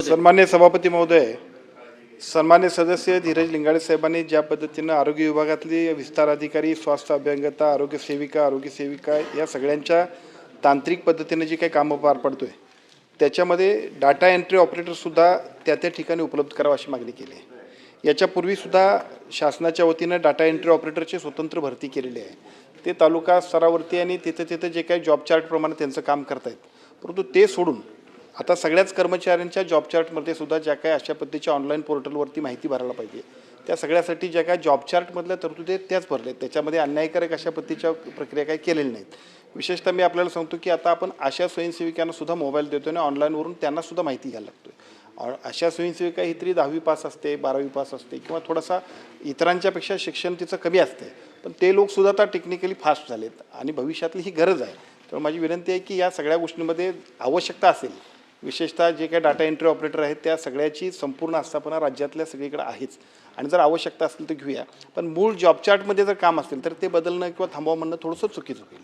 सन्मान्य सभापती महोदय, सन्मान्य सदस्य धीरज लिंगाडे साहेबांनी ज्या पद्धतीनं आरोग्य विभागातली विस्तार अधिकारी, स्वास्थ्य अभियंता, आरोग्य सेविका या सगळ्यांच्या तांत्रिक पद्धतीने जी काही कामं पार पडतोय त्याच्यामध्ये डाटा एंट्री ऑपरेटरसुद्धा त्या ठिकाणी उपलब्ध करावं अशी मागणी केली आहे. याच्यापूर्वीसुद्धा शासनाच्या वतीनं डाटा एंट्री ऑपरेटरची स्वतंत्र भरती केलेली आहे. ते तालुका स्तरावरती आणि तिथे जे काही जॉब चार्टप्रमाणे त्यांचं काम करतायत, परंतु ते सोडून आता सगळ्याच कर्मचाऱ्यांच्या जॉब चार्टमध्ये सुद्धा ज्या काही अशा पद्धतीच्या ऑनलाईन पोर्टलवरती माहिती भरायला पाहिजे त्या सगळ्यासाठी ज्या काही जॉब चार्टमधल्या तरतुदी त्याच भरलेत. त्याच्यामध्ये अन्यायकारक अशा पद्धतीच्या प्रक्रिया काही केलेल्या नाहीत. विशेषतः मी आपल्याला सांगतो की आता आपण आशा स्वयंसेविकांना सुद्धा मोबाईल देतो आणि ऑनलाईनवरून त्यांना सुद्धा माहिती घ्यायला लागतोय. आशा स्वयंसेविका ही तरी 10वी पास असते, 12वी पास असते किंवा थोडासा इतरांच्यापेक्षा शिक्षण तिचं कमी असते, पण ते लोकसुद्धा आता टेक्निकली फास्ट झालेत आणि भविष्यातली ही गरज आहे. तर माझी विनंती आहे की या सगळ्या गोष्टींमध्ये आवश्यकता असेल, विशेषतः जे काही डाटा एंट्री ऑपरेटर आहेत त्या सगळ्याची संपूर्ण आस्थापना राज्यातल्या सगळीकडे आहेच आणि जर आवश्यकता असेल तर घेऊया. पण मूळ जॉब चार्टमध्ये जर काम असेल तर ते बदलणं किंवा थांबवा म्हणणं थोडंसं चुकीचं होईल.